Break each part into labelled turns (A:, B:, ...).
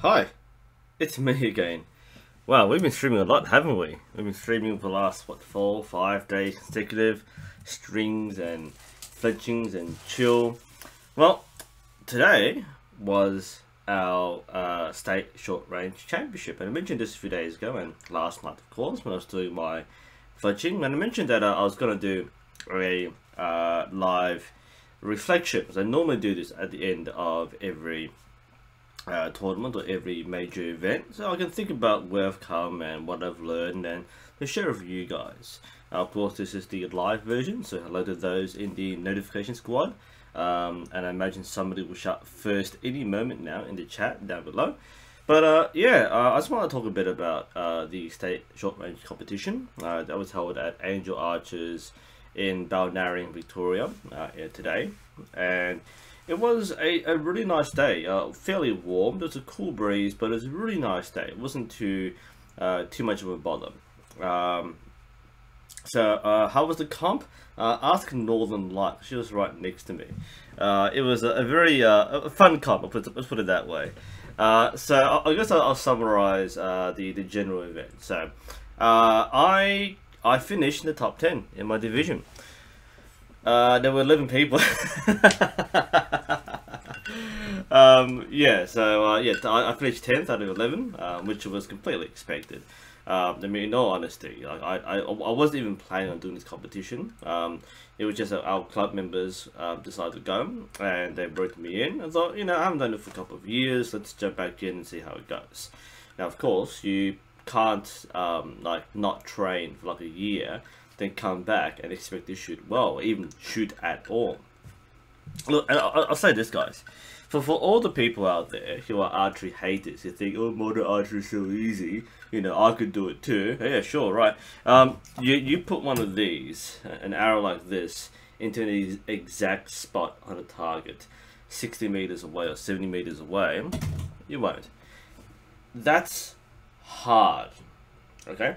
A: Hi, it's me again. Wow, we've been streaming a lot, haven't we? We've been streaming for the last, what, 4-5 days consecutive, strings and fletchings and chill. Well, today was our state short range championship, and I mentioned this a few days ago, and last night, of course, when I was doing my fletching, and I mentioned that I was going to do a live reflection, because I normally do this at the end of every tournament or every major event, so I can think about where I've come and what I've learned and to share with you guys. Of course, this is the live version, so hello to those in the notification squad, and I imagine somebody will shout first any moment now in the chat down below. But yeah, I just want to talk a bit about the state short range competition that was held at Angel Archers in Balnarring, Victoria today, and it was a really nice day, fairly warm. There was a cool breeze, but it was a really nice day. It wasn't too much of a bother. So how was the comp? Ask Northern Light. She was right next to me. It was a very fun comp, let's put it that way. So I guess I'll summarize the general event. So I finished in the top 10 in my division. There were 11 people. Yeah, so yeah, I finished 10th out of 11, which was completely expected. I mean, in all honesty, like, I wasn't even planning on doing this competition. It was just that our club members decided to go, and they brought me in. I thought, you know, I haven't done it for a couple of years. Let's jump back in and see how it goes. Now, of course, you can't like not train for like a year, then come back and expect to shoot well, or even shoot at all. Look, and I'll say this, guys. For all the people out there who are archery haters, who think, oh, modern archery is so easy, you know, I could do it too. Yeah, sure, right. You put one of these, an arrow like this, into the exact spot on a target, 60 meters away or 70 meters away, you won't. That's hard, okay?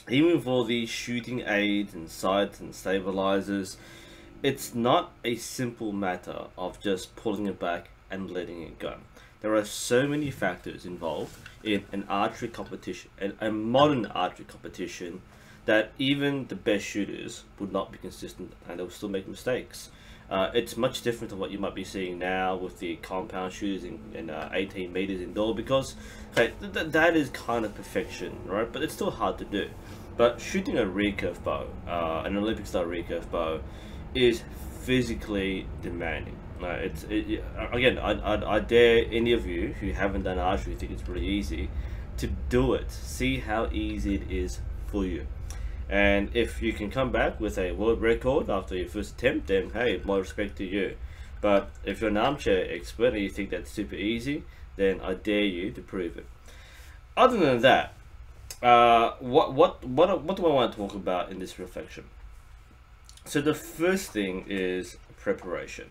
A: Even for the shooting aids and sights and stabilizers, it's not a simple matter of just pulling it back and letting it go. There are so many factors involved in an archery competition, a modern archery competition, that even the best shooters would not be consistent and they'll still make mistakes. It's much different to what you might be seeing now with the compound shooters in 18 meters indoor, because okay, that is kind of perfection, right? But it's still hard to do. But shooting a recurve bow, an Olympic style recurve bow, is physically demanding. Again, I dare any of you who haven't done archery, think it's pretty easy, to do it. See how easy it is for you. And if you can come back with a world record after your first attempt, then hey, more respect to you. But if you're an armchair expert and you think that's super easy, then I dare you to prove it. Other than that, what do I want to talk about in this reflection? So the first thing is preparation.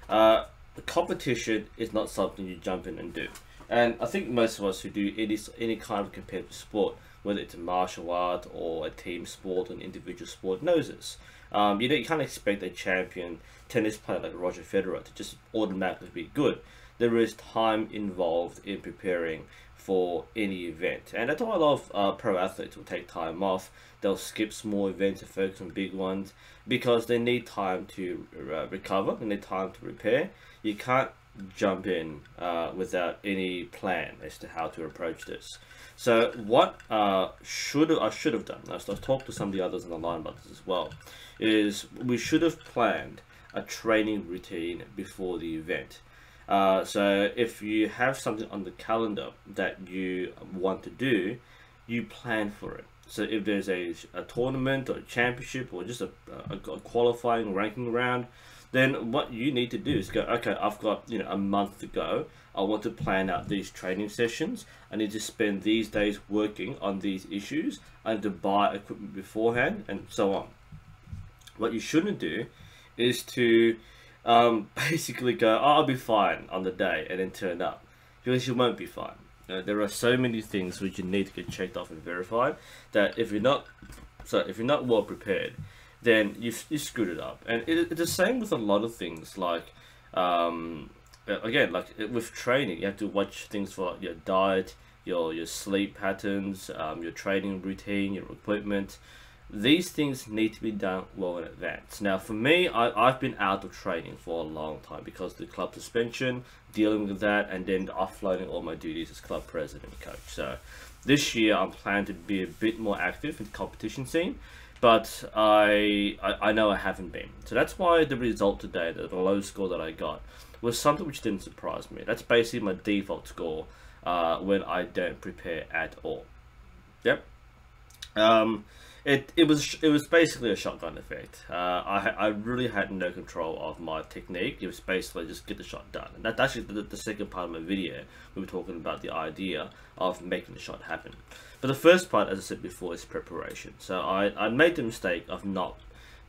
A: The competition is not something you jump in and do. And I think most of us who do any kind of competitive sport, whether it's a martial art or a team sport or an individual sport, knows this. You can't expect a champion tennis player like Roger Federer to just automatically be good. There is time involved in preparing for any event, and that's why a lot of pro athletes will take time off. They'll skip small events and focus on big ones because they need time to recover, they need time to repair. You can't jump in without any plan as to how to approach this. So what I should have done, I've talked to some of the others on the line about this as well, is we should have planned a training routine before the event. So if you have something on the calendar that you want to do, you plan for it. So if there's a tournament or a championship or just a qualifying ranking round, then what you need to do is go, okay, I've got, you know, a month to go. I want to plan out these training sessions. I need to spend these days working on these issues. I need to buy equipment beforehand, and so on. What you shouldn't do is to basically go, oh, I'll be fine on the day, and then turn up, because you won't be fine. There are so many things which you need to get checked off and verified, that if you're not well prepared, then you screwed it up. And it's the same with a lot of things, like again, like with training, you have to watch things for your diet, your sleep patterns, your training routine, your equipment. These things need to be done well in advance. Now, for me, I've been out of training for a long time because of the club suspension, dealing with that, and then offloading all my duties as club president and coach. So this year, I'm planning to be a bit more active in the competition scene, but I know I haven't been. So that's why the result today, the low score that I got, was something which didn't surprise me. That's basically my default score when I don't prepare at all. Yep. It was basically a shotgun effect. I really had no control of my technique. It was basically just get the shot done. And that's actually the second part of my video. We were talking about the idea of making the shot happen. But the first part, as I said before, is preparation. So I made the mistake of not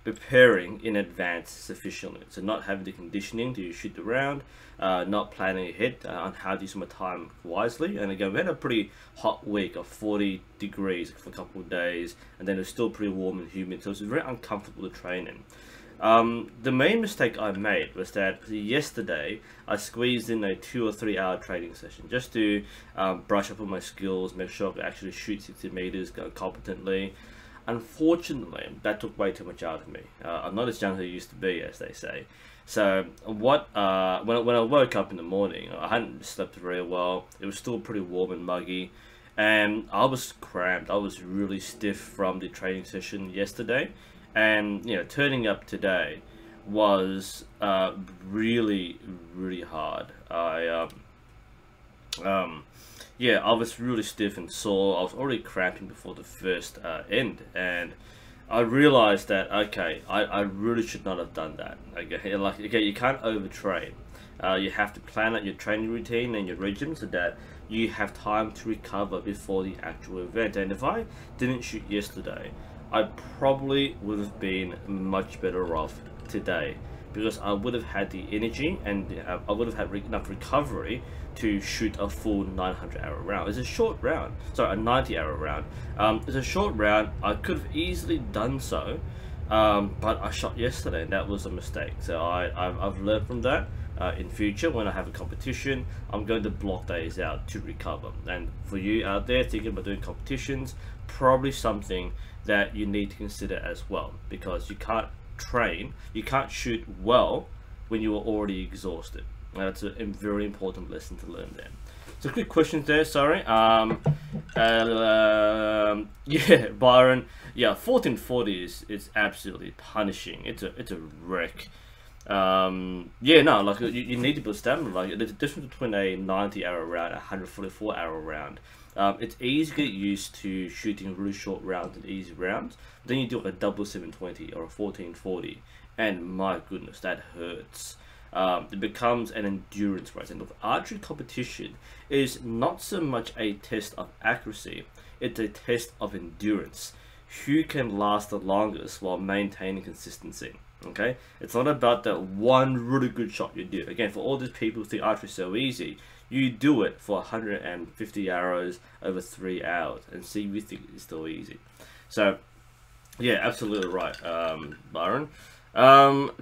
A: preparing in advance sufficiently. So not having the conditioning to shoot the round, not planning ahead on how to use my time wisely. And again, we had a pretty hot week of 40 degrees for a couple of days, and then it was still pretty warm and humid, so it was very uncomfortable to train in. The main mistake I made was that yesterday I squeezed in a 2 or 3 hour training session just to brush up on my skills, make sure I could actually shoot 60 meters competently. Unfortunately, that took way too much out of me. I'm not as young as I used to be, as they say. So when I woke up in the morning, I hadn't slept very well. It was still pretty warm and muggy, and I was cramped. I was really stiff from the training session yesterday, and you know, turning up today was really hard. Yeah, I was really stiff and sore. I was already cramping before the first end, and I realized that okay, I really should not have done that. Okay, you can't overtrain. You have to plan out your training routine and your regime so that you have time to recover before the actual event. And if I didn't shoot yesterday, I probably would have been much better off today, because I would have had the energy and I would have had enough recovery to shoot a full 900-hour round. It's a short round, sorry, a 90-hour round. It's a short round. I could have easily done so, but I shot yesterday, and that was a mistake. So I've learned from that. In future, when I have a competition, I'm going to block days out to recover. And for you out there thinking about doing competitions, probably something that you need to consider as well, because you can't train, you can't shoot well when you are already exhausted. That's a very important lesson to learn there. So quick questions there, sorry. Yeah, Byron, yeah, 1440 is absolutely punishing. It's a wreck. Yeah, no, like you need to build stamina. Like there's a difference between a 90-hour round and a 144-hour round. It's easy to get used to shooting really short rounds and easy rounds. Then you do like a double 720 or a 1440, and my goodness, that hurts. It becomes an endurance race. And look, archery competition is not so much a test of accuracy, it's a test of endurance. Who can last the longest while maintaining consistency? Okay, it's not about that one really good shot you do. Again, for all these people who think archery is so easy, you do it for 150 arrows over 3 hours and see if you think it's still easy. So yeah, absolutely right, Byron.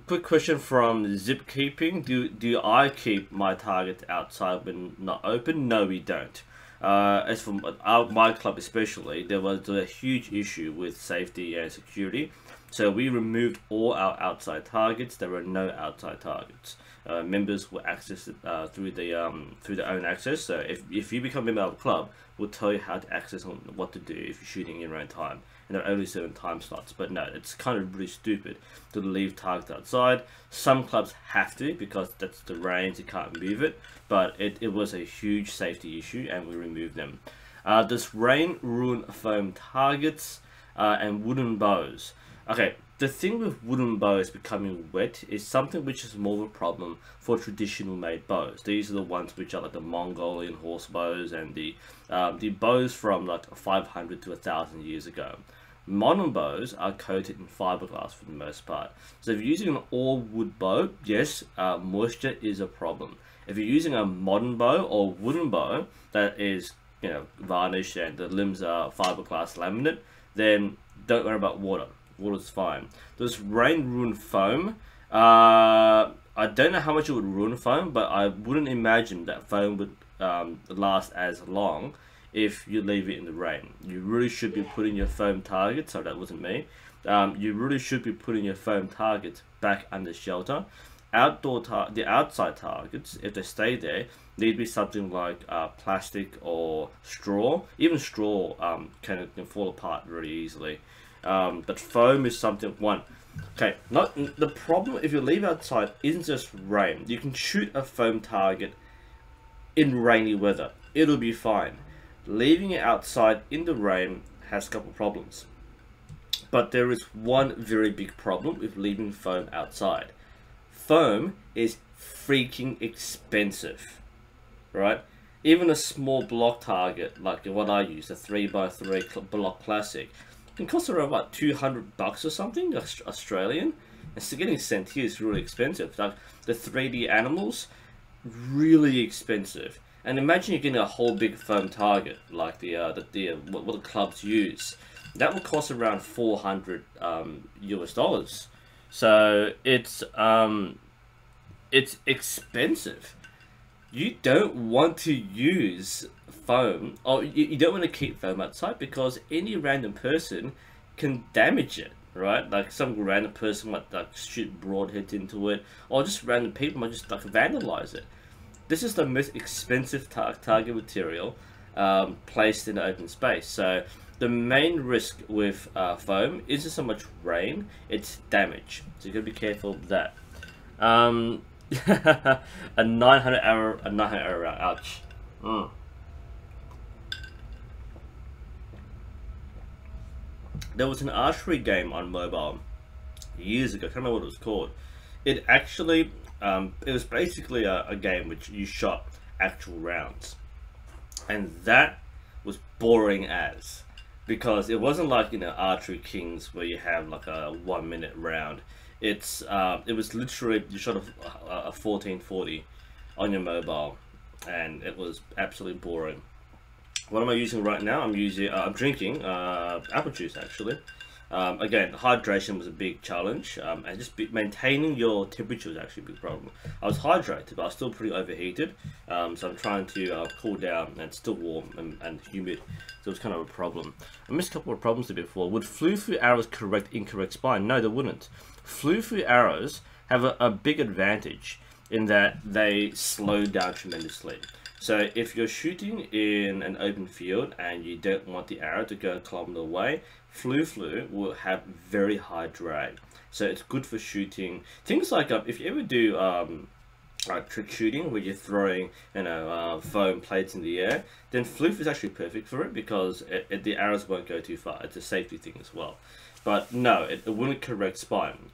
A: Quick question from Zip Keeping. Do I keep my target outside when not open? No, we don't. As for my club especially, there was a huge issue with safety and security. So we removed all our outside targets. There were no outside targets. Members will access it through their own access. So if you become a member of the club, we'll tell you how to access and what to do if you're shooting in your own time. And there are only certain time slots. But no, it's kind of really stupid to leave targets outside. Some clubs have to because that's the range, you can't move it. But it was a huge safety issue and we removed them. Does rain ruin foam targets and wooden bows? Okay, the thing with wooden bows becoming wet is something which is more of a problem for traditional made bows. These are the ones which are like the Mongolian horse bows and the bows from like 500 to 1,000 years ago. Modern bows are coated in fiberglass for the most part. So if you're using an all wood bow, yes, moisture is a problem. If you're using a modern bow or wooden bow that is, you know, varnished and the limbs are fiberglass laminate, then don't worry about water. Water's fine. Does rain ruin foam? I don't know how much it would ruin foam, but I wouldn't imagine that foam would last as long if you leave it in the rain. You really should be putting your foam targets, sorry that wasn't me, you really should be putting your foam targets back under shelter. The outside targets, if they stay there, need to be something like plastic or straw. Even straw can fall apart very easily. But foam is something, okay, not the problem if you leave outside isn't just rain. You can shoot a foam target in rainy weather. It'll be fine. Leaving it outside in the rain has a couple problems. But there is one very big problem with leaving foam outside. Foam is freaking expensive, right? Even a small block target like what I use, a 3x3 block classic, can cost around about $200 or something Australian. And so getting sent here is really expensive. Like the 3D animals, really expensive. And imagine you're getting a whole big foam target like what the clubs use. That would cost around $400 US. So it's expensive. You don't want to use foam, or you don't want to keep foam outside because any random person can damage it, right? Like some random person might like shoot broadheads into it, or just random people might just like vandalize it. This is the most expensive target material placed in the open space. So the main risk with foam isn't so much rain, it's damage. So you gotta be careful of that. A 900 arrow round, ouch. There was an archery game on mobile years ago, I can't remember what it was called. It actually, it was basically a game which you shot actual rounds. And that was boring as, because it wasn't like, you know, Archery Kings where you have like a 1 minute round. It was literally, you shot a 1440 on your mobile, and it was absolutely boring. What am I using right now? I'm drinking apple juice actually. Again, hydration was a big challenge, and just maintaining your temperature was actually a big problem. I was hydrated, but I was still pretty overheated, so I'm trying to cool down, and it's still warm and humid, so it's kind of a problem. I missed a couple of problems there before. Would flu-flu arrows correct incorrect spine? No, they wouldn't. Flu-flu arrows have a big advantage in that they slow down tremendously. So if you're shooting in an open field and you don't want the arrow to go a kilometer away, flu-flu will have very high drag. So it's good for shooting things like if you ever do trick shooting where you're throwing, you know, foam plates in the air, then flu-flu is actually perfect for it because the arrows won't go too far. It's a safety thing as well. But no, it wouldn't correct spine.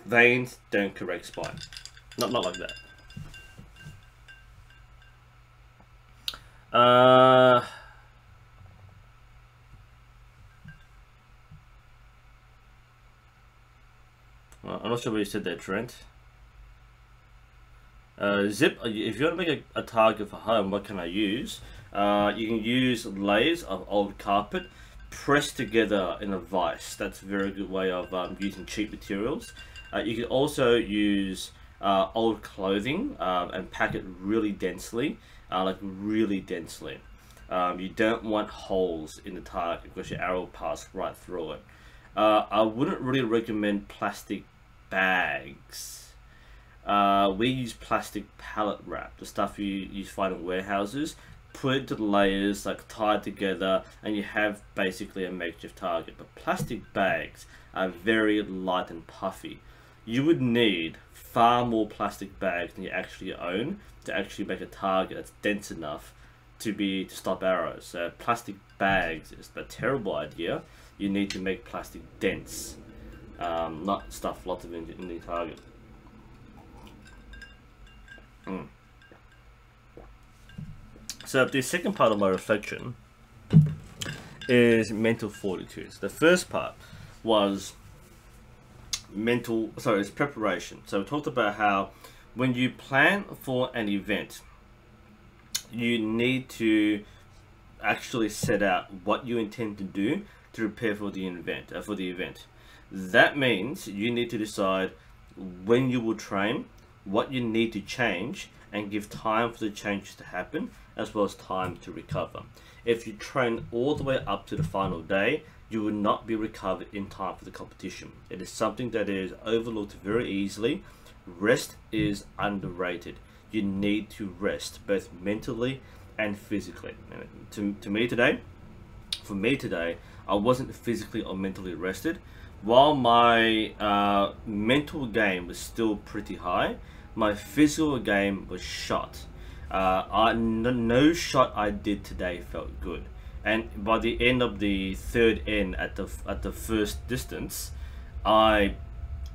A: Veins don't correct spine. Not like that. I'm not sure what you said there, Trent. Zip, if you want to make a target for home, what can I use? You can use layers of old carpet pressed together in a vise. That's a very good way of using cheap materials. You can also use old clothing and pack it really densely, like really densely. You don't want holes in the target because your arrow will pass right through it. I wouldn't really recommend plastic bags. We use plastic pallet wrap, the stuff you find in warehouses. Put it into the layers, like tied together, and you have basically a makeshift target. But plastic bags are very light and puffy. You would need far more plastic bags than you actually own to actually make a target that's dense enough to stop arrows. So plastic bags is a terrible idea. You need to make plastic dense, not stuff lots of in the target. So the second part of my reflection is mental fortitude. The first part was it's preparation. So we talked about how when you plan for an event, you need to actually set out what you intend to do to prepare for the event. That means you need to decide when you will train, what you need to change and give time for the changes to happen, as well as time to recover. If you train all the way up to the final day, you will not be recovered in time for the competition. It is something that is overlooked very easily. Rest is underrated. You need to rest both mentally and physically. For me today, I wasn't physically or mentally rested. While my mental game was still pretty high, my physical game was shot. No shot I did today felt good. And by the end of the third end at the first distance, I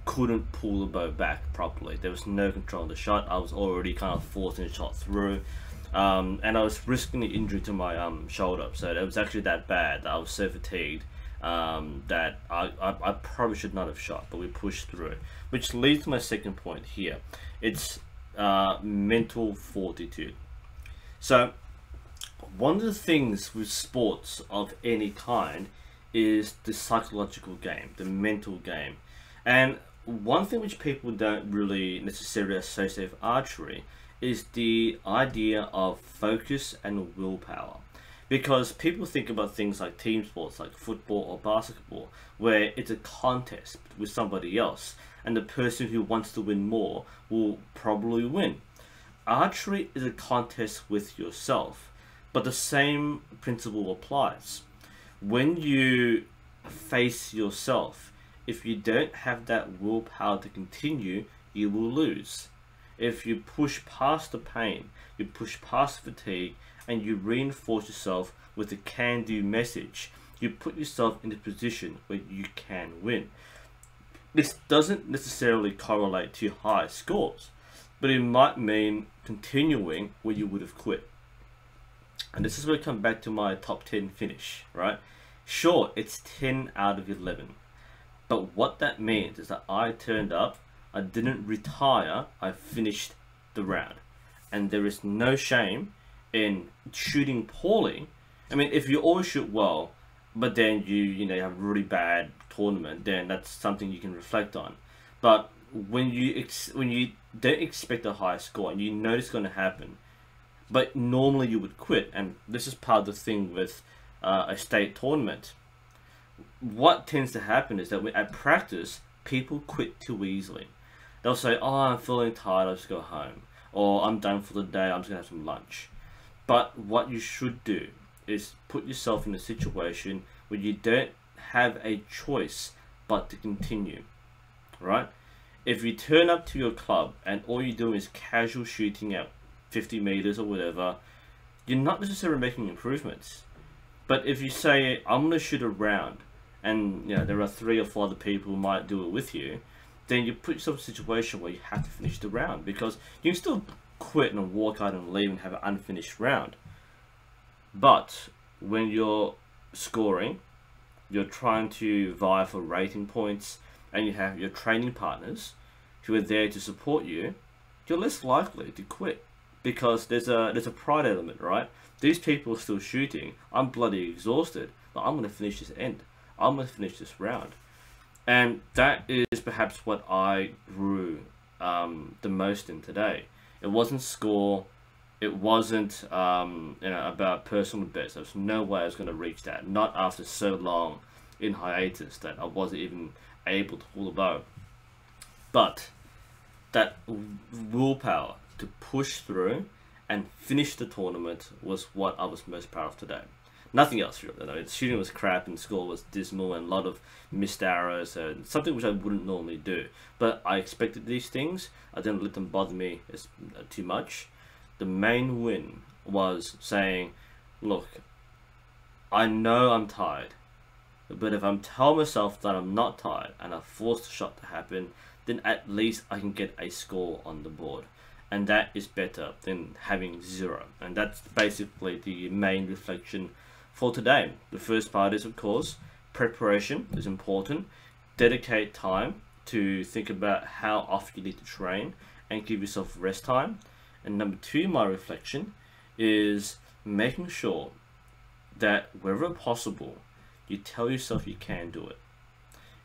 A: couldn't pull the bow back properly. There was no control of the shot. I was already kind of forcing the shot through, and I was risking the injury to my shoulder. So it was actually that bad that I was so fatigued that I probably should not have shot, but we pushed through. Which leads to my second point here. It's mental fortitude. So one of the things with sports of any kind is the psychological game, the mental game. And one thing which people don't really necessarily associate with archery is the idea of focus and willpower. Because people think about things like team sports like football or basketball, where it's a contest with somebody else, and the person who wants to win more will probably win. Archery is a contest with yourself, but the same principle applies. When you face yourself, if you don't have that willpower to continue, you will lose. If you push past the pain, you push past fatigue, and you reinforce yourself with a can-do message, you put yourself in a position where you can win. This doesn't necessarily correlate to high scores, but it might mean continuing where you would have quit. And this is where I come back to my top 10 finish, right? Sure, it's 10 out of 11. But what that means is that I turned up, I didn't retire, I finished the round. And there is no shame in shooting poorly. I mean, if you always shoot well, but then you have a really bad tournament, then that's something you can reflect on. But when you don't expect a high score and you know it's going to happen, but normally you would quit, and this is part of the thing with a state tournament. What tends to happen is that at practice, people quit too easily. They'll say, "Oh, I'm feeling tired, I'll just go home," or "I'm done for the day, I'm just gonna have some lunch." But what you should do is put yourself in a situation where you don't have a choice but to continue, right? If you turn up to your club and all you do is casual shooting at 50 meters or whatever, you're not necessarily making improvements. But if you say, "I'm going to shoot a round," and there are 3 or 4 other people who might do it with you, then you put yourself in a situation where you have to finish the round, because you can still quit and walk out and leave and have an unfinished round. But when you're scoring, you're trying to vie for rating points, and you have your training partners who are there to support you, you're less likely to quit, because there's a pride element, right? These people are still shooting. I'm bloody exhausted, but I'm going to finish this end. I'm going to finish this round. And that is perhaps what I grew the most in today. It wasn't score. It wasn't about personal best. There was no way I was going to reach that. Not after so long in hiatus that I wasn't even able to pull the bow. But that willpower to push through and finish the tournament was what I was most proud of today. Nothing else really. The shooting was crap and score was dismal and a lot of missed arrows and something which I wouldn't normally do. But I expected these things. I didn't let them bother me too much. The main win was saying, look, I know I'm tired, but if I'm telling myself that I'm not tired and I force the shot to happen, then at least I can get a score on the board. And that is better than having 0. And that's basically the main reflection for today. The first part is, of course, preparation is important. Dedicate time to think about how often you need to train and give yourself rest time. And number 2, my reflection is making sure that wherever possible, you tell yourself you can do it.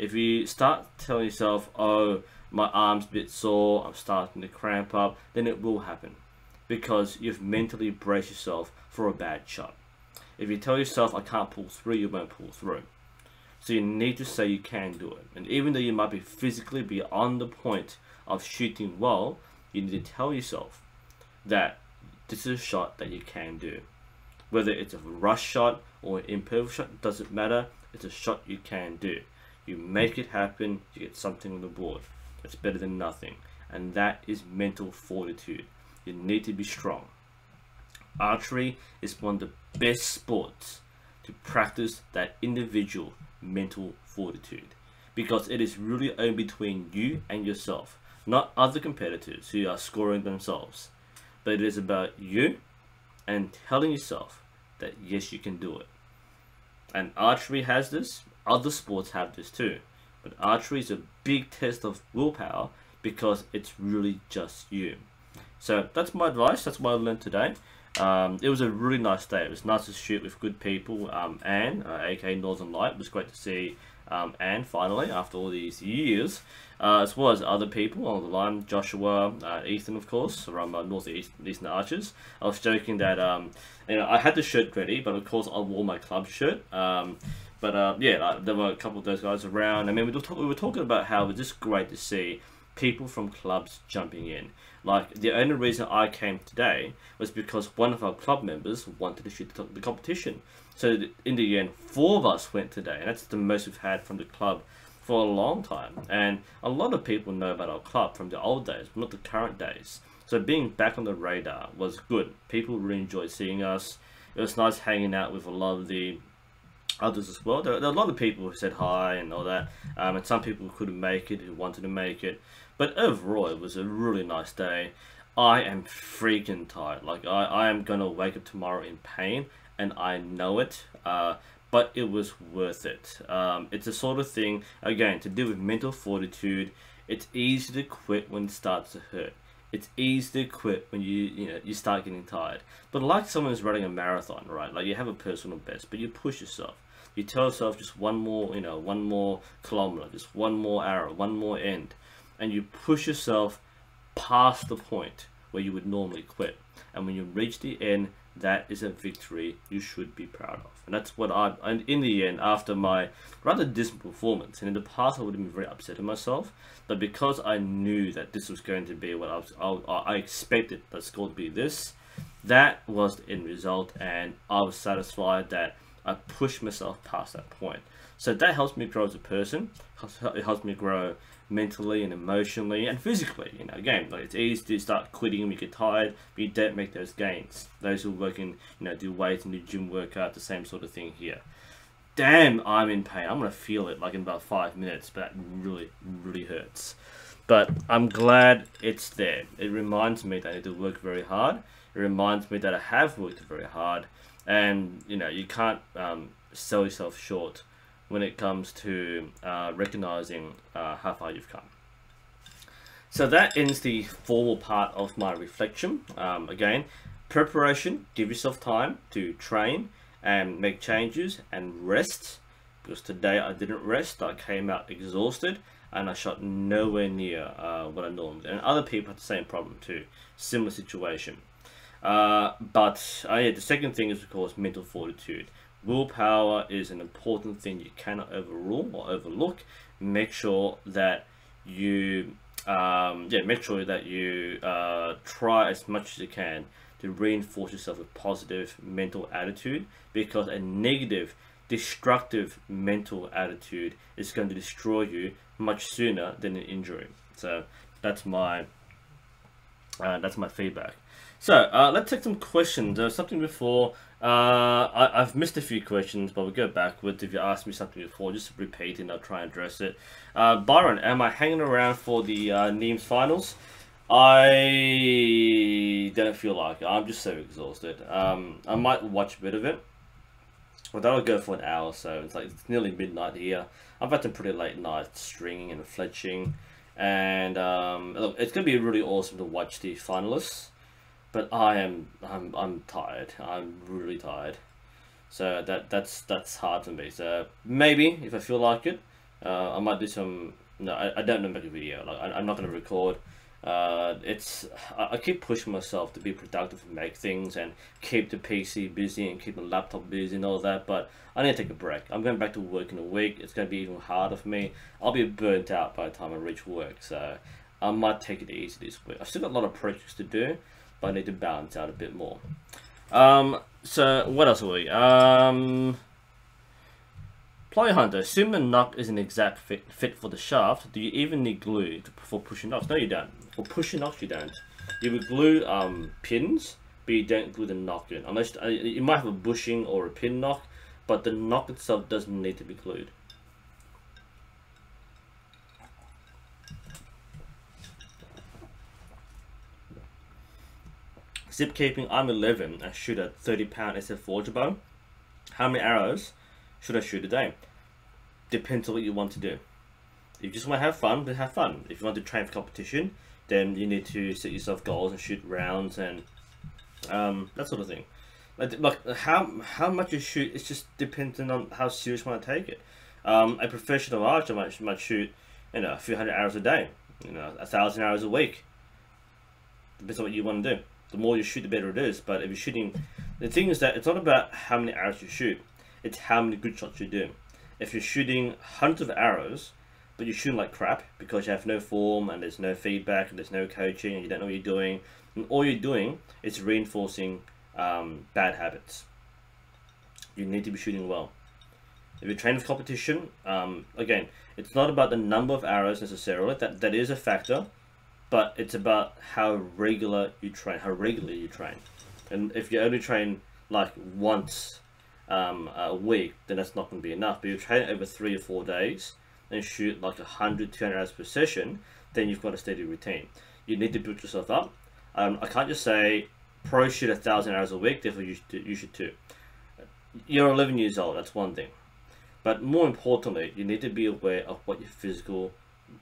A: If you start telling yourself, oh, my arm's a bit sore, I'm starting to cramp up, then it will happen, because you've mentally braced yourself for a bad shot. If you tell yourself, I can't pull through, you won't pull through. So you need to say you can do it. And even though you might be physically beyond the point of shooting well, you need to tell yourself that this is a shot that you can do. Whether it's a rush shot or an imperfect shot, doesn't matter. It's a shot you can do. You make it happen, you get something on the board. It's better than nothing. And that is mental fortitude. You need to be strong. Archery is one of the best sports to practice that individual mental fortitude, because it is really only between you and yourself, not other competitors who are scoring themselves, but it is about you and telling yourself that yes, you can do it. And archery has this, other sports have this too, but archery is a big test of willpower because it's really just you. So that's my advice. That's what I learned today. It was a really nice day. It was nice to shoot with good people. Anne, aka Northern Light, it was great to see Anne finally after all these years, as well as other people on the line, Joshua, Ethan, of course, from Northeastern Archers. I was joking that you know, I had the shirt ready, but of course I wore my club shirt. Yeah, there were a couple of those guys around. I mean, we were talking about how it was just great to see people from clubs jumping in. Like, the only reason I came today was because one of our club members wanted to shoot the competition. So in the end, 4 of us went today, and that's the most we've had from the club for a long time. And a lot of people know about our club from the old days, but not the current days. So being back on the radar was good. People really enjoyed seeing us. It was nice hanging out with a lot of the others as well. There were a lot of people who said hi and all that, and some people who couldn't make it, who wanted to make it. But overall, it was a really nice day. I am freaking tired. Like, I am gonna wake up tomorrow in pain, and I know it. But it was worth it. It's a sort of thing, again, to do with mental fortitude. It's easy to quit when it starts to hurt. It's easy to quit when you start getting tired. But like someone who's running a marathon, right? Like, you have a personal best, but you push yourself. You tell yourself just one more kilometer, just one more arrow, one more end. And you push yourself past the point where you would normally quit. And when you reach the end, that is a victory you should be proud of. And that's what and in the end, after my rather dismal performance, and in the past I would have been very upset at myself, but because I knew that this was going to be what I expected the score to be this, that was the end result, and I was satisfied that I pushed myself past that point. So that helps me grow as a person. It helps me grow mentally and emotionally and physically. You know, again, like, it's easy to start quitting when you get tired, but you don't make those gains. Those who work in, do weights and do gym workout, the same sort of thing here. Damn, I'm in pain. I'm gonna feel it like in about 5 minutes, but that really, really hurts. But I'm glad it's there. It reminds me that I need to work very hard. It reminds me that I have worked very hard, and you can't sell yourself short when it comes to recognizing how far you've come. So that ends the formal part of my reflection. Again, preparation, give yourself time to train and make changes and rest, because today I didn't rest. I came out exhausted and I shot nowhere near what I normally do. And other people had the same problem too, similar situation. Yeah, the second thing is, of course, mental fortitude. Willpower is an important thing you cannot overrule or overlook. Make sure that you try as much as you can to reinforce yourself with positive mental attitude, because a negative, destructive mental attitude is going to destroy you much sooner than an injury. So that's my feedback. So let's take some questions. There was something before. I've missed a few questions, but we'll go backwards. If you asked me something before, just repeat it and I'll try and address it. Byron, am I hanging around for the NUSensei finals? I don't feel like it. I'm just so exhausted. I might watch a bit of it, but that'll go for an hour, so it's nearly midnight here. I've had some pretty late nights stringing and fletching, and look, it's gonna be really awesome to watch the finalists. But I'm tired. I'm really tired. So that's hard for me. So maybe if I feel like it, I might do some. No, I don't know make a video. Like I'm not gonna record. I keep pushing myself to be productive and make things and keep the PC busy and keep the laptop busy and all that. But I need to take a break. I'm going back to work in a week. It's gonna be even harder for me. I'll be burnt out by the time I reach work. So I might take it easy this week. I've still got a lot of projects to do, but I need to balance out a bit more. So what else are we? Player Hunter, assume the knock is an exact fit for the shaft. Do you even need glue for pushing knocks? No, you don't. For pushing knocks, you don't. You would glue pins, but you don't glue the knock in. Unless you might have a bushing or a pin knock, but the knock itself doesn't need to be glued. Zip keeping, I'm 11 and shoot a 30-pound SF Forge bow. How many arrows should I shoot a day? Depends on what you want to do. If you just want to have fun, then have fun. If you want to train for competition, then you need to set yourself goals and shoot rounds and that sort of thing. Like how much you shoot, it's just dependent on how serious you want to take it. A professional archer might shoot, you know, a few hundred hours a day, you know, 1,000 hours a week. Depends on what you want to do. The more you shoot, the better it is. But if you're shooting, the thing is that it's not about how many arrows you shoot, it's how many good shots you do. If you're shooting hundreds of arrows, but you're shooting like crap because you have no form and there's no feedback and there's no coaching and you don't know what you're doing, and all you're doing is reinforcing bad habits. You need to be shooting well. If you're training for competition, again, it's not about the number of arrows necessarily. That is a factor. But it's about how regularly you train. And if you only train like once a week, then that's not going to be enough. But you train over 3 or 4 days and shoot like 100, 200 hours per session, then you've got a steady routine. You need to build yourself up. I can't just say pro shoot 1,000 hours a week, therefore you should too. You're 11 years old, that's one thing. But more importantly, you need to be aware of what your physical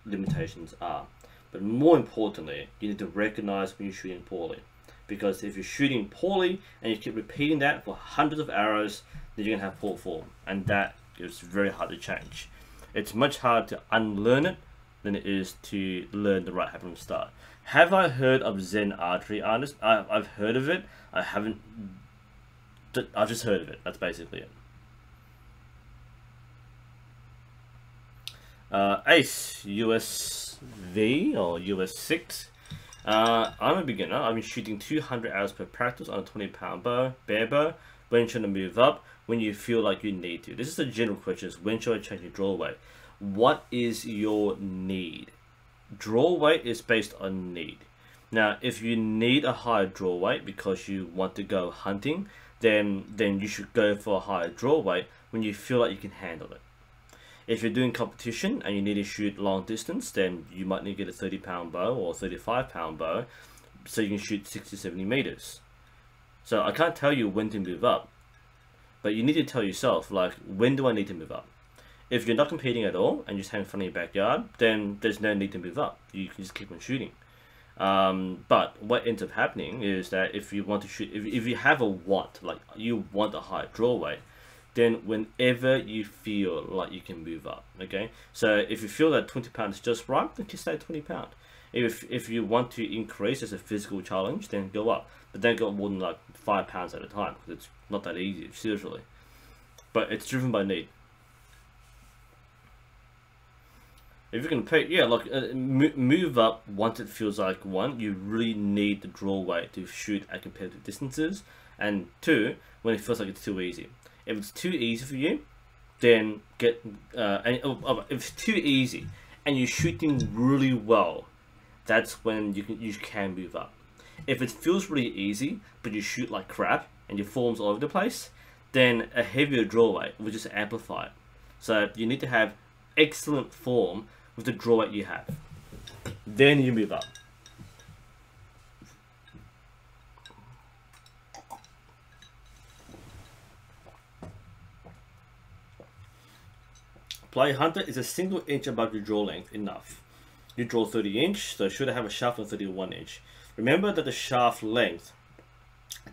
A: limitations are. But more importantly, you need to recognize when you're shooting poorly. Because if you're shooting poorly and you keep repeating that for hundreds of arrows, then you're going to have poor form. And that is very hard to change. It's much harder to unlearn it than it is to learn the right habit from the start. Have I heard of Zen Archery artists? I've heard of it. I haven't. I've just heard of it. That's basically it. Ace, USV or US6. I'm a beginner. I've been shooting 200 hours per practice on a 20-pound bow, bare bow. When should I move up? When you feel like you need to. This is a general question. Is when should I change your draw weight? What is your need? Draw weight is based on need. Now, if you need a higher draw weight because you want to go hunting, then you should go for a higher draw weight when you feel like you can handle it. If you're doing competition and you need to shoot long distance, then you might need to get a 30-pound bow or 35-pound bow so you can shoot 60, 70 meters. So I can't tell you when to move up, but you need to tell yourself, like, when do I need to move up? If you're not competing at all and you're just having fun in your backyard, then there's no need to move up. You can just keep on shooting. But what ends up happening is that if you want to shoot, if you have a want, like you want a higher draw weight, then whenever you feel like you can move up, okay? So if you feel that 20 pounds is just right, then just stay at 20 pounds. If you want to increase as a physical challenge, then go up. But don't go more than like 5 pounds at a time, because it's not that easy, seriously. But it's driven by need. If you can pay, yeah, like move up once it feels like one, you really need the draw weight to shoot at competitive distances. And two, when it feels like it's too easy. If it's too easy for you, then get if it's too easy and you're shooting really well, that's when you can move up. If it feels really easy but you shoot like crap and your form's all over the place, then a heavier draw weight will just amplify it. So you need to have excellent form with the draw weight you have. Then you move up. Player Hunter is a single inch above your draw length enough. You draw 30 inch, so should I have a shaft of 31 inch? Remember that the shaft length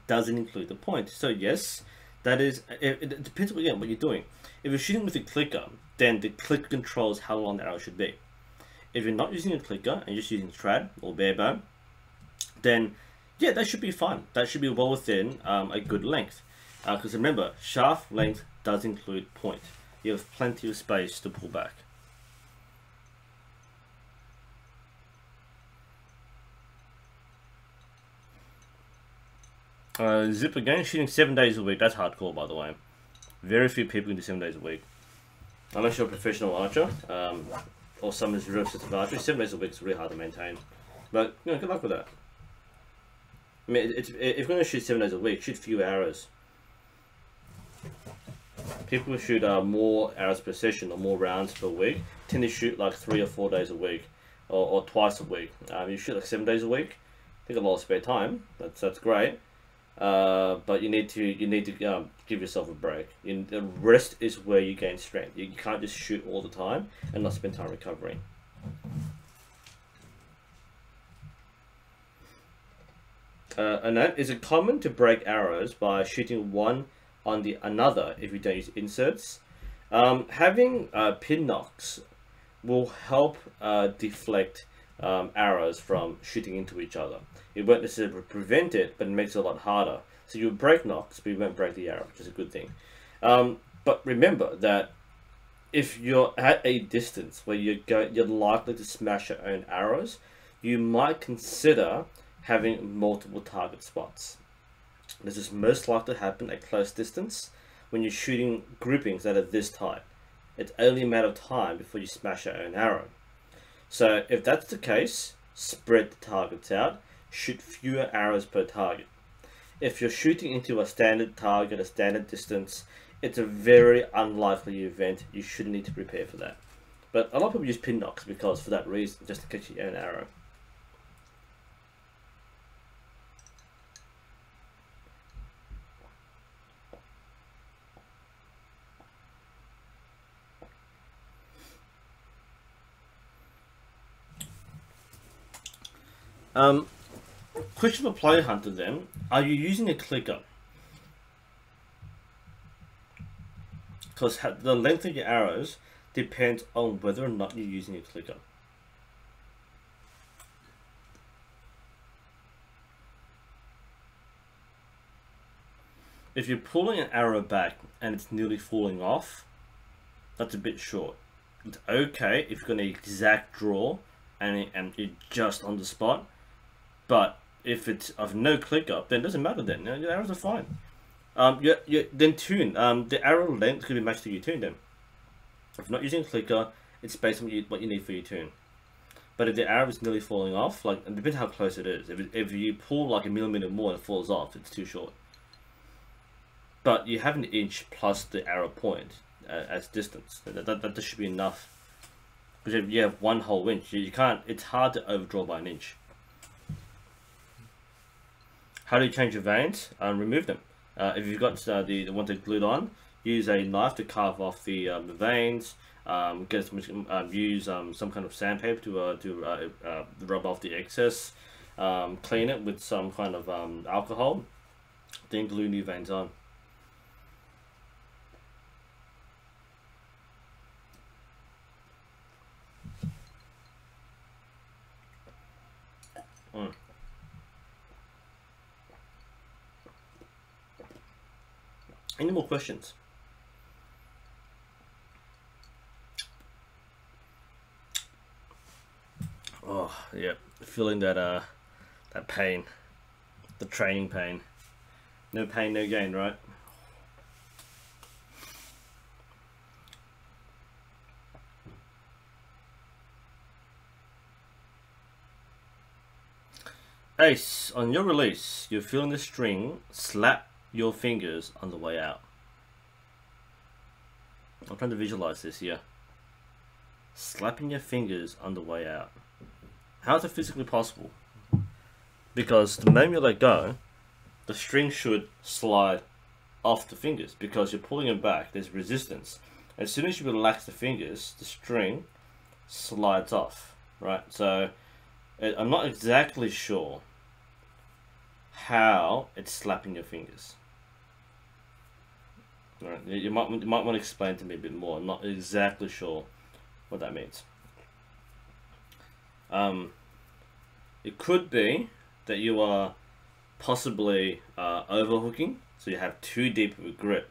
A: doesn't include the point. So yes, That is, it depends again what you're doing. If you're shooting with a clicker, then the clicker controls how long the arrow should be. If you're not using a clicker and you're just using trad or bare bow, then yeah, that should be fine. That should be well within a good length. Because remember, shaft length does include point. You have plenty of space to pull back. Zip again, shooting 7 days a week. That's hardcore, by the way. Very few people can do 7 days a week. Unless you're a professional archer, or someone's real system archery, 7 days a week is really hard to maintain. But you know, good luck with that. I mean, if you're going to shoot 7 days a week, shoot fewer arrows. People who shoot more arrows per session or more rounds per week tend to shoot like 3 or 4 days a week, or twice a week. You shoot like 7 days a week, I think a lot of spare time. That's great. But you need to give yourself a break. The rest is where you gain strength. You can't just shoot all the time and not spend time recovering. And that is it common to break arrows by shooting one on the another if you don't use inserts. Having pin knocks will help deflect arrows from shooting into each other. It won't necessarily prevent it, but it makes it a lot harder. So you'll break knocks, but you won't break the arrow, which is a good thing. But remember that if you're at a distance where you're likely to smash your own arrows, you might consider having multiple target spots. This is most likely to happen at close distance when you're shooting groupings that are this tight. It's only a matter of time before you smash your own arrow. So if that's the case, spread the targets out, shoot fewer arrows per target. If you're shooting into a standard target, a standard distance, it's a very unlikely event. You shouldn't need to prepare for that. But a lot of people use pin knocks because for that reason, just to catch your own arrow. Question for Player Hunter then, are you using a clicker? Because the length of your arrows depends on whether or not you're using a clicker. If you're pulling an arrow back and it's nearly falling off, that's a bit short. It's okay if you're going to exact draw and you're just on the spot, but if it's of no clicker, then it doesn't matter then. Your arrows are fine. Then tune. The arrow length could be matched to your tune then. If you're not using a clicker, it's based on what you need for your tune. But if the arrow is nearly falling off, like, it depends how close it is. If you pull like a millimeter more and it falls off, it's too short. But you have an inch plus the arrow point as distance. That should be enough. Because if you have 1 whole inch, you can't. It's hard to overdraw by an inch. How do you change your veins? Remove them. If you've got the ones that glued on, use a knife to carve off the veins. Use some kind of sandpaper to rub off the excess. Clean it with some kind of alcohol. Then glue new veins on. Any more questions? Oh, yeah, feeling that that pain, the training pain. No pain, no gain, right? Ace, on your release, you're feeling the string slap your fingers on the way out. I'm trying to visualize this here. Slapping your fingers on the way out. How is it physically possible? Because the moment you let go, the string should slide off the fingers because you're pulling it back. There's resistance. As soon as you relax the fingers, the string slides off, right? So I'm not exactly sure how it's slapping your fingers. Right. You might want to explain to me a bit more. I'm not exactly sure what that means. It could be that you are possibly overhooking, so you have too deep of a grip.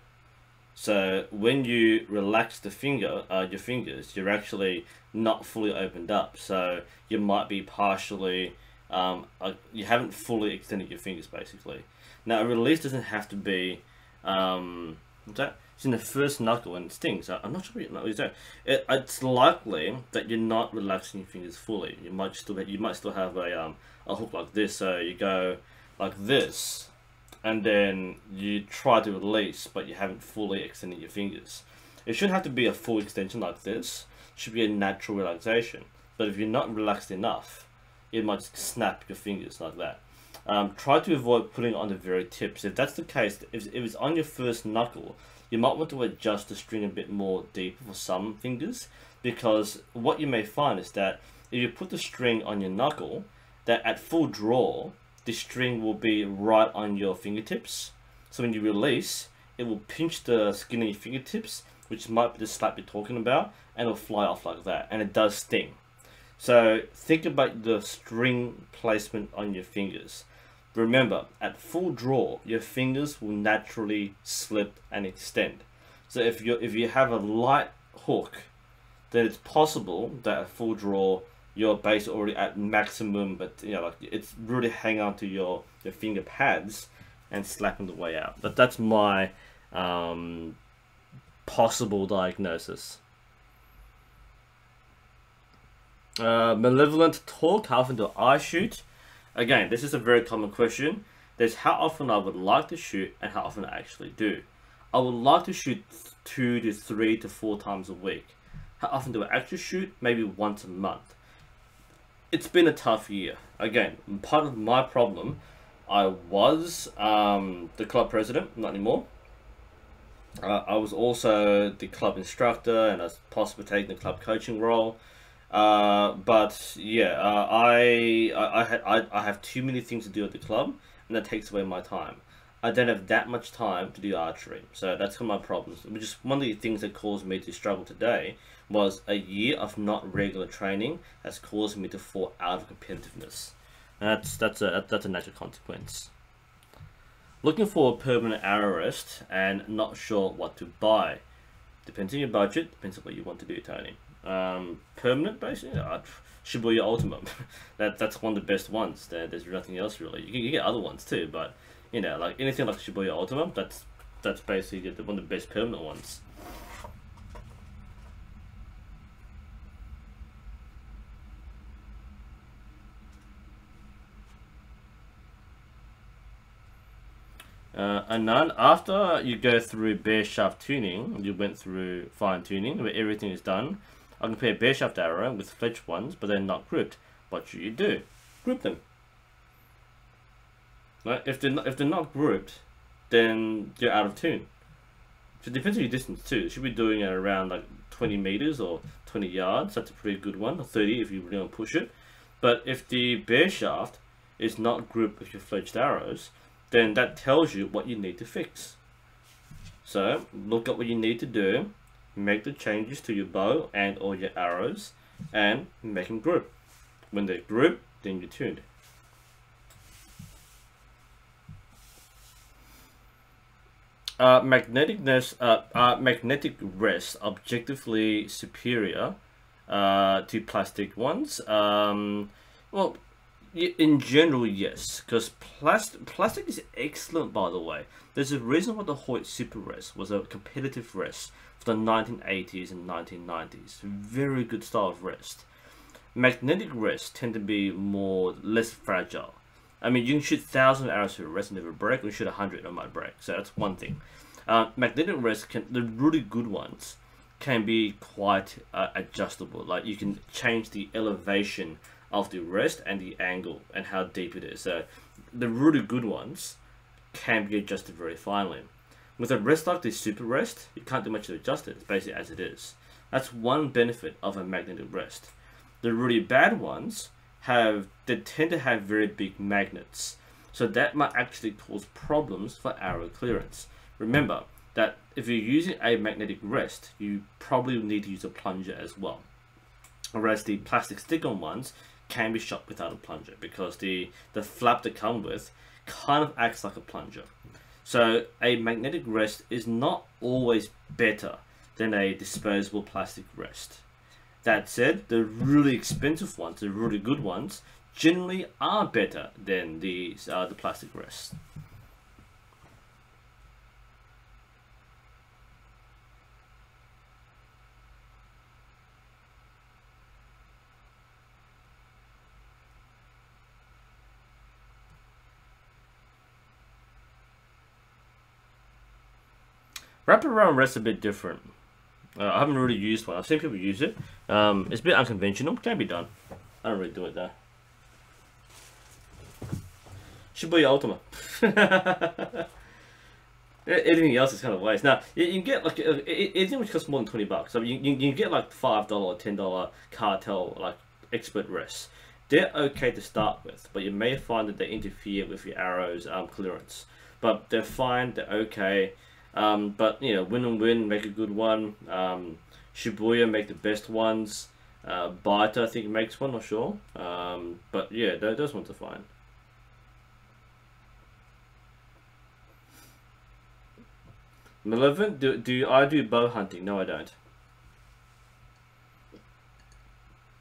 A: So when you relax the your fingers, you're actually not fully opened up. So you might be partially, you haven't fully extended your fingers basically. Now a release doesn't have to be, what's that? It's in the first knuckle and it stings. I'm not sure what is that. It's likely that you're not relaxing your fingers fully. You might still have a hook like this. So you go like this, and then you try to release, but you haven't fully extended your fingers. It shouldn't have to be a full extension like this. It should be a natural relaxation. But if you're not relaxed enough, it might snap your fingers like that. Try to avoid putting it on the very tips. If that's the case, if it's on your first knuckle, you might want to adjust the string a bit more deep for some fingers, because what you may find is that if you put the string on your knuckle, that at full draw, the string will be right on your fingertips. So when you release, it will pinch the skin of your fingertips, which might be the slap you're talking about, and it'll fly off like that, and it does sting. So think about the string placement on your fingers. Remember, at full draw, your fingers will naturally slip and extend. So if you have a light hook, then it's possible that at full draw, your base already at maximum, but like it's really hang on to your finger pads and slapping the way out. But that's my possible diagnosis. Malevolent talk, how often do I shoot? Again, this is a very common question. There's how often I would like to shoot and how often I actually do. I would like to shoot 2 to 3 to 4 times a week. How often do I actually shoot? Maybe once a month. It's been a tough year. Again, part of my problem, I was the club president, not anymore. I was also the club instructor, and I was possibly taking the club coaching role. But yeah, I have too many things to do at the club, and that takes away my time. I don't have that much time to do archery, so that's one of my problems. Which is one of the things that caused me to struggle today, was a year of not regular training has caused me to fall out of competitiveness. And that's a natural consequence. Looking for a permanent arrow rest and not sure what to buy. Depends on your budget, depends on what you want to do, Tony. Permanent basically, Shibuya Ultima. that's one of the best ones. There's nothing else really. You get other ones too, but like anything like Shibuya Ultima, that's basically one of the best permanent ones. And then after you go through bare shaft tuning, you went through fine tuning where everything is done. I compare bare shaft arrow with fletched ones, but they're not grouped. What should you do? Group them. Right? If they're not grouped, then you're out of tune. So it depends on your distance too. You should be doing it around like 20 meters or 20 yards. That's a pretty good one. Or 30 if you really want to push it. But if the bare shaft is not grouped with your fletched arrows, then that tells you what you need to fix. So look at what you need to do, make the changes to your bow and or your arrows, and make them group. When they group, then you're tuned. Magnetic rest objectively superior to plastic ones. Well, in general, yes, because plastic is excellent, by the way. There's a reason why the Hoyt Super Rest was a competitive rest for the 1980s and 1990s. Very good style of rest. Magnetic rests tend to be less fragile. I mean, you can shoot 1,000 arrows to a rest and never break, or you shoot 100 and it might break. So that's one thing. Magnetic rests, the really good ones, can be quite adjustable. Like you can change the elevation of the rest and the angle and how deep it is. So the really good ones can be adjusted very finely. With a rest like the Super Rest, you can't do much to adjust it. It's basically as it is. That's one benefit of a magnetic rest. The really bad ones they tend to have very big magnets. So that might actually cause problems for arrow clearance. Remember, that if you're using a magnetic rest, you probably need to use a plunger as well. Whereas the plastic stick-on ones can be shot without a plunger because the flap they come with kind of acts like a plunger. So a magnetic rest is not always better than a disposable plastic rest. That said, the really expensive ones, the really good ones, generally are better than the plastic rest. Wraparound rest is a bit different. I haven't really used one. I've seen people use it. It's a bit unconventional. Can be done. I don't really do it though. Shibuya Ultima. Anything else is kind of waste. Now you can get like anything which costs more than $20. So you can get like $5 or $10 cartel like expert rests. They're okay to start with, but you may find that they interfere with your arrow's clearance. But they're fine. They're okay. But you know, win and win, make a good one. Shibuya make the best ones. Baita I think makes one, not sure. But yeah, those ones are fine. Malevolent, do I do bow hunting? No, I don't.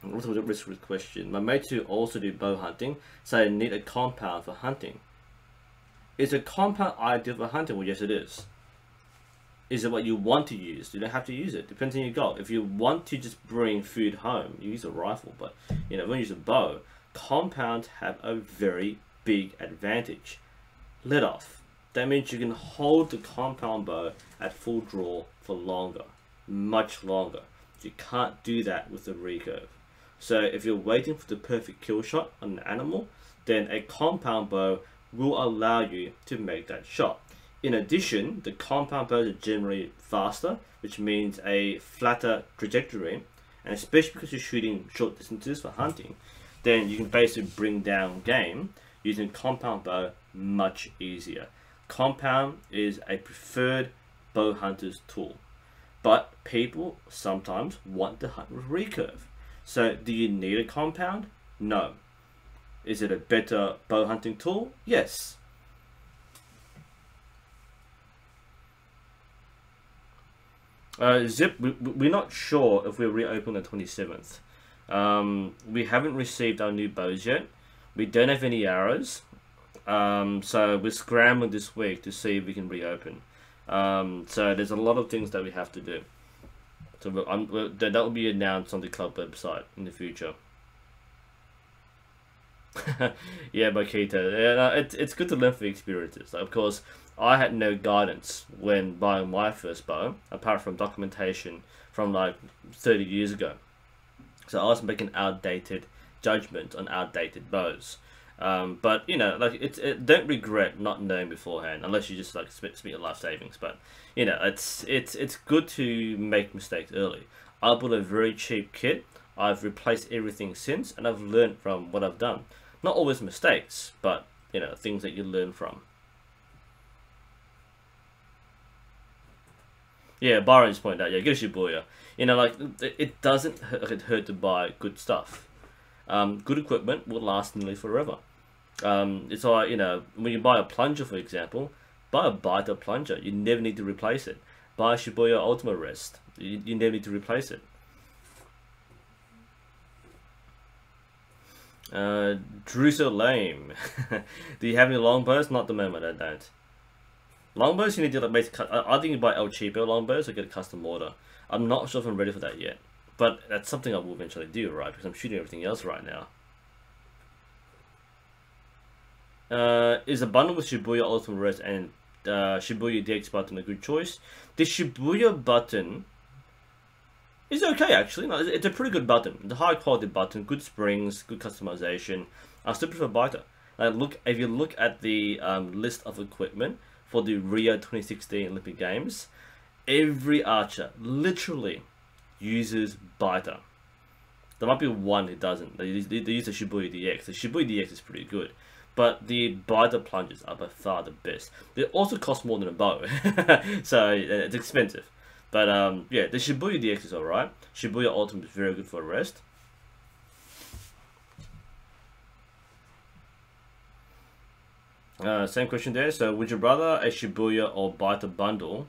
A: What was a risk question? My mates who also do bow hunting say I need a compound for hunting. Is a compound ideal for hunting? Well, yes, it is. Is it what you want to use? You don't have to use it. Depends on your goal. If you want to just bring food home, you use a rifle. But you know, when you use a bow, compounds have a very big advantage. Let off. That means you can hold the compound bow at full draw for longer, much longer. You can't do that with a recurve. So if you're waiting for the perfect kill shot on an animal, then a compound bow will allow you to make that shot. In addition, the compound bows are generally faster, which means a flatter trajectory, and especially because you're shooting short distances for hunting, then you can basically bring down game using compound bow much easier. Compound is a preferred bow hunter's tool, but people sometimes want to hunt with recurve. So do you need a compound? No. Is it a better bow hunting tool? Yes. Zip, we're not sure if we'll reopen the 27th. We haven't received our new bows yet. We don't have any arrows. So we're scrambling this week to see if we can reopen. So there's a lot of things that we have to do. So that will be announced on the club website in the future. Yeah, Makita. Yeah, it's good to learn from experiences. Of course, I had no guidance when buying my first bow, apart from documentation from like 30 years ago. So I was making outdated judgment on outdated bows. But you know, like don't regret not knowing beforehand, unless you just like spend your life savings. But you know, it's good to make mistakes early. I bought a very cheap kit. I've replaced everything since, and I've learned from what I've done. Not always mistakes, but you know, things that you learn from. Yeah, Byron just pointed out, yeah, get a Shibuya. You know, like, it doesn't hurt to buy good stuff. Good equipment will last nearly forever. It's like, you know, when you buy a plunger, for example, buy a Baita plunger. You never need to replace it. Buy a Shibuya Ultima Rest. You never need to replace it. Drew so lame. Do you have any longbows? Not at the moment, I don't. Longbows, you need to like basically. I think you buy El Cheapo longbows or get a custom order. I'm not sure if I'm ready for that yet, but that's something I will eventually do, right? Because I'm shooting everything else right now. Is a bundle with Shibuya Ultimate Rest and Shibuya DX button a good choice? The Shibuya button is okay actually. No, it's a pretty good button. The high quality button, good springs, good customization. I still prefer Baita. If you look at the list of equipment for the Rio 2016 Olympic Games, every archer literally uses Baita. There might be one who doesn't. They use the Shibuya DX. The Shibuya DX is pretty good, but the biter plungers are by far the best. They also cost more than a bow, so it's expensive. But yeah, the Shibuya DX is alright. Shibuya Ultimate is very good for rest. Same question there. So, would you rather a Shibuya or biter bundle?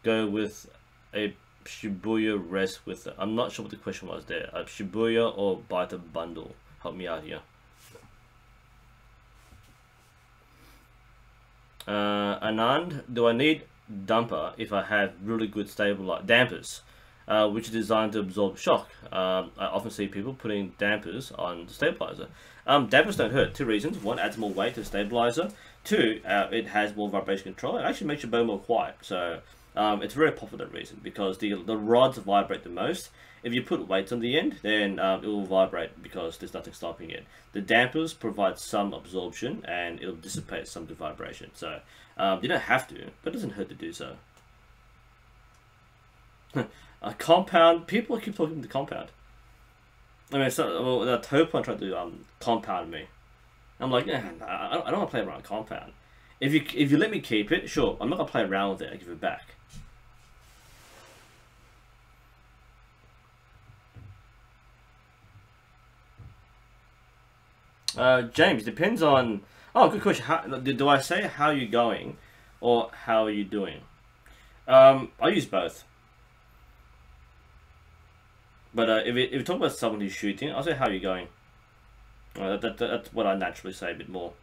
A: Go with a Shibuya rest with. I'm not sure what the question was there. A Shibuya or biter bundle? Help me out here. Anand, do I need dumper if I have really good dampers, which are designed to absorb shock? I often see people putting dampers on the stabilizer. Dampers don't hurt. Two reasons: one, adds more weight to the stabilizer. Two, it has more vibration control. It actually makes your bow more quiet. So it's very popular reason because the rods vibrate the most. If you put weights on the end, then it will vibrate because there's nothing stopping it. The dampers provide some absorption and it'll dissipate some of the vibration. So you don't have to, but it doesn't hurt to do so. A compound, people keep talking to compound. I mean, well, the Topon tried to compound me. I'm like, yeah, I don't want to play around with compound. If you let me keep it, sure, I'm not gonna play around with it. I give it back. James, depends on. Oh, good question. Do I say how you going, or how are you doing? I use both. But if you talk about someone who's shooting, I'll say how are you going. That's what I naturally say a bit more.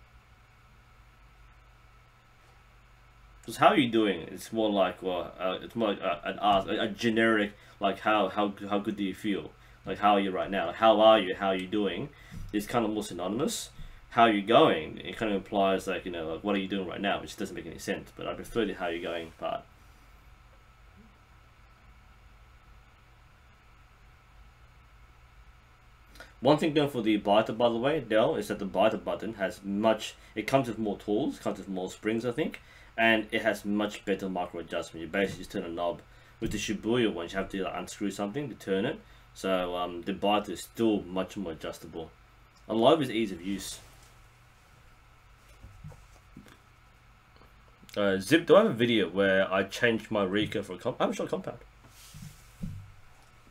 A: Because how are you doing? It's more like it's more like a generic like how good do you feel? Like how are you right now? Like, how are you? How are you doing? It's kind of more synonymous. How are you going? It kind of implies like, you know, like what are you doing right now, which doesn't make any sense. But I prefer the how you going part. One thing going for the biter, by the way, Dell, is that the biter button has it comes with more tools, comes with more springs, I think, and it has much better micro adjustment. You basically just turn a knob. With the Shibuya one, you have to unscrew something to turn it. So the biter is still much more adjustable. A lot of it is ease of use. Zip, do I have a video where I changed my Rika for a compound? I haven't shot a compound.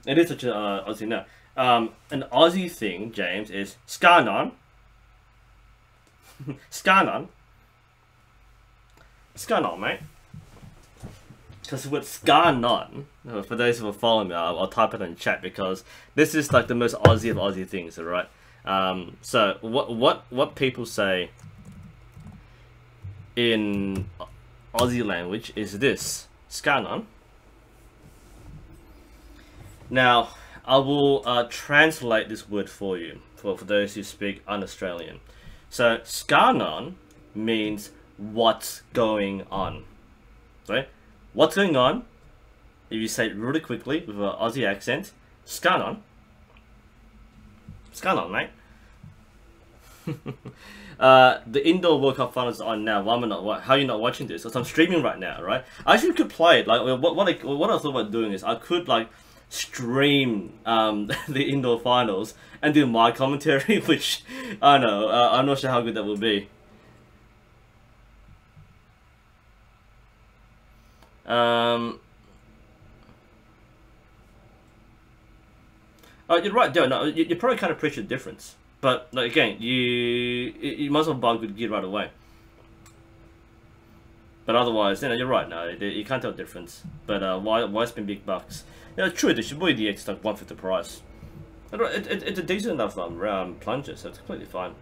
A: It is such a Aussie now. An Aussie thing, James, is Scarnon. Scarnon. Scarnon, mate. Because with Scarnon, for those who are following me, I'll type it in chat because this is like the most Aussie of Aussie things, alright? So what people say in Aussie language is this: Scarnon. Now, I will translate this word for you, for those who speak un-Australian. So, Scarnon means what's going on. Right? What's going on? If you say it really quickly with an Aussie accent, Scarnon. Scarnon, mate. The indoor World Cup finals are on now. Why am I not? How are you not watching this? Because I'm streaming right now, right? I actually could play it. Like what I thought about doing is I could like stream the indoor finals and do my commentary, which I don't know. I'm not sure how good that will be. Oh, you're right, Joe. No, you probably can't appreciate the difference. But like, again, you might as well buy good gear right away. But otherwise, you know, you're right. No, you can't tell the difference. But why spend big bucks? Yeah, true. The Shibuya DX is like 1/5 the price. It's a decent enough plunger, so it's completely fine.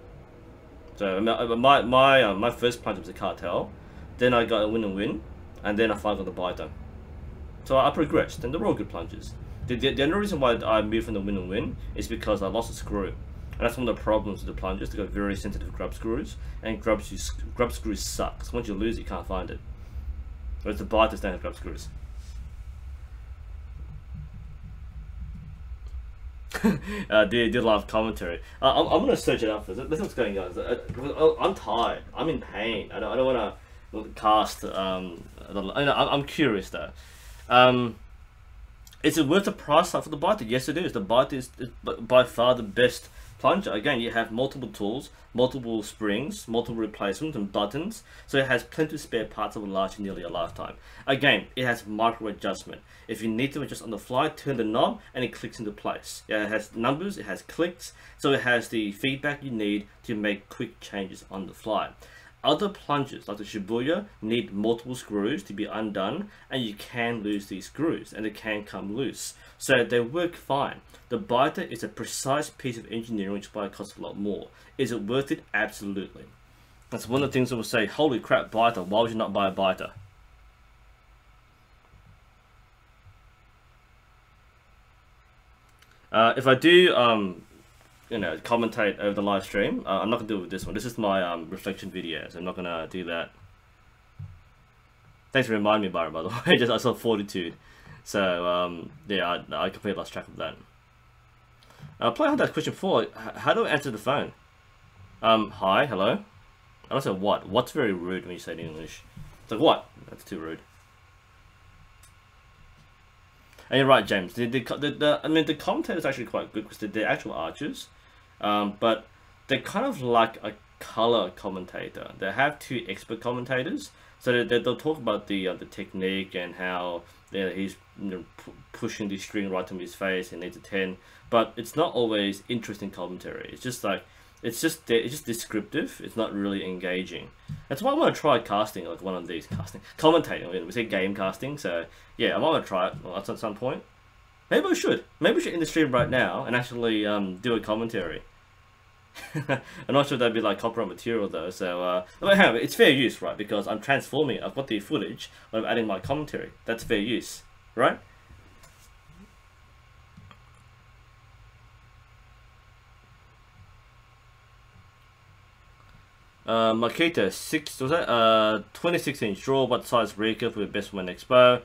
A: So my first plunger was a cartel, then I got a win, and then I finally got the biter. So I progressed, and they're all good plungers. The only reason why I moved from the win is because I lost a screw. And that's one of the problems with the plungers. They've got very sensitive grub screws, and grub screws suck. So once you lose it, you can't find it. Whereas the biters don't have grub screws. Do live commentary. I'm gonna search it up first. Listen what's going on. I'm tired. I'm in pain. I don't want to cast. I'm curious though. Is it worth the price for the biter? Yes, it is. The biter is by far the best plunger, again, you have multiple tools, multiple springs, multiple replacements and buttons, so it has plenty of spare parts that will last you nearly a lifetime. Again, it has micro adjustment. If you need to adjust on the fly, turn the knob and it clicks into place. Yeah, it has numbers, it has clicks, so it has the feedback you need to make quick changes on the fly. Other plungers, like the Shibuya, need multiple screws to be undone, and you can lose these screws, and they can come loose. So they work fine. The biter is a precise piece of engineering which probably costs a lot more. Is it worth it? Absolutely. That's one of the things that will say, holy crap, biter, why would you not buy a biter? If I do, you know, commentate over the live stream, I'm not gonna do it with this one. This is my reflection video, so I'm not gonna do that. Thanks for reminding me, Byron, by the way. I saw Fortitude, so yeah, I completely lost track of that. Player had that question before. How do I answer the phone? Hi, hello. I don't say what. What's very rude when you say it in English. It's like what? That's too rude. And you're right, James. I mean, the commentator's actually quite good because they're actual archers, but they're kind of like a color commentator. They have two expert commentators, so they'll talk about the technique and how he's pushing the string right to his face and needs a 10. But it's not always interesting commentary. It's just like it's just descriptive. It's not really engaging. That's why I want to try casting, like one of these commentating. We say game casting, so yeah, I want to try it at some point. Maybe I should. Maybe we should end the stream right now and actually do a commentary. I'm not sure that'd be like copyright material though. So it's fair use, right? Because I'm transforming it. I've got the footage, but I'm adding my commentary. That's fair use, right? Makita 26-inch draw. What size recurve for the best for my next bow?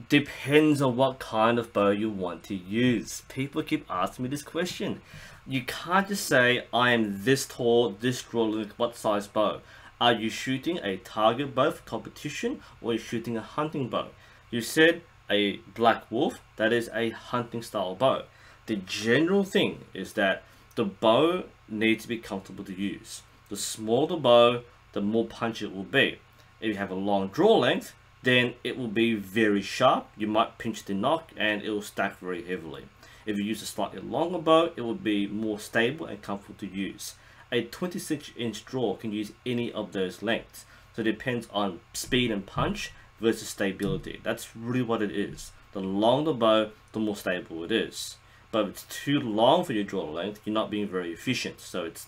A: Depends on what kind of bow you want to use. People keep asking me this question. You can't just say I am this tall, this draw length, what size bow. Are you shooting a target bow for competition, or are you shooting a hunting bow? You said a black wolf. That is a hunting style bow. The general thing is that the bow needs to be comfortable to use. The smaller the bow, the more punchy it will be. If you have a long draw length, then it will be very sharp. You might pinch the nock and it will stack very heavily. If you use a slightly longer bow, it will be more stable and comfortable to use. A 26-inch draw can use any of those lengths. So it depends on speed and punch versus stability. That's really what it is. The longer the bow, the more stable it is. But if it's too long for your draw length, you're not being very efficient. So it's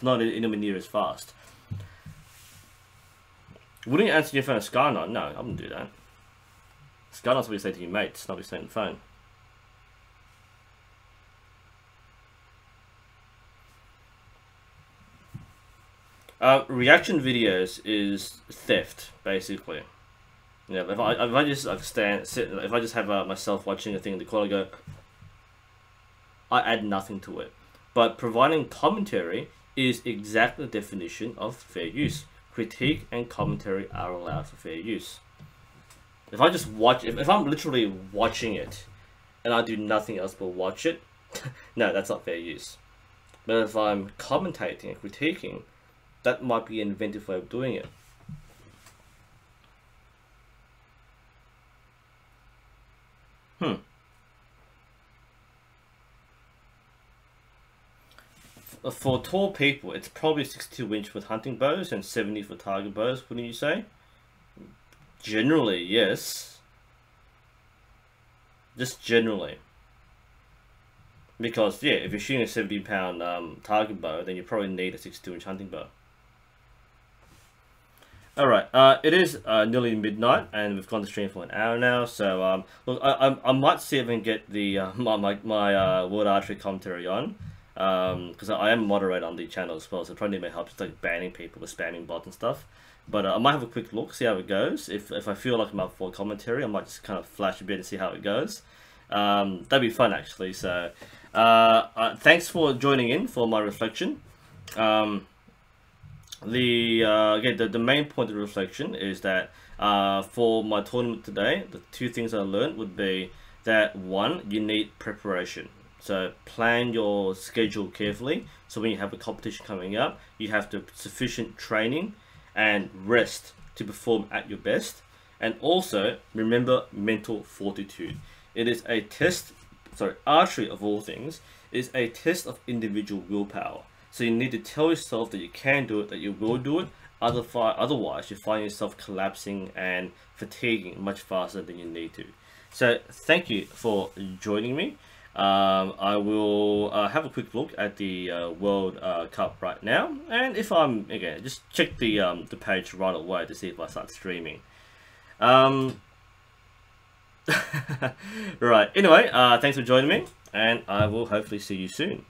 A: not anywhere near as fast. Wouldn't you answer your phone a Skynet? No, I wouldn't do that. Skynet's what you say to your mates, not what you say on the phone. Reaction videos is theft, basically. Yeah, if I just like if I just have myself watching a thing in the corner, go, I add nothing to it. But providing commentary is exactly the definition of fair use. Critique and commentary are allowed for fair use. If I just watch, if I'm literally watching it and I do nothing else but watch it, no, that's not fair use. But if I'm commentating and critiquing, that might be an inventive way of doing it. For tall people, it's probably 62-inch with hunting bows and 70 for target bows, wouldn't you say? Generally, yes. Just generally. Because, yeah, if you're shooting a 70-pound target bow, then you probably need a 62-inch hunting bow. Alright, it is nearly midnight, and we've gone to stream for an hour now, so, look, I might see if I can get the, my World Archery commentary on. Because I am a moderator on the channel as well, so probably need my help just like banning people with spamming bots and stuff. But I might have a quick look, see how it goes. If I feel like I'm up for commentary, I might just kind of flash a bit and see how it goes. That'd be fun actually. So thanks for joining in for my reflection. Again, the main point of the reflection is that for my tournament today, the two things I learned would be that one, you need preparation. So plan your schedule carefully. So when you have a competition coming up, you have the sufficient training and rest to perform at your best. And also remember mental fortitude. It is a test, sorry, archery of all things is a test of individual willpower. So you need to tell yourself that you can do it, that you will do it. Otherwise, you find yourself collapsing and fatiguing much faster than you need to. So thank you for joining me. I will have a quick look at the World Cup right now, and if I'm again, just check the page right away to see if I start streaming. Right. Anyway, thanks for joining me, and I will hopefully see you soon.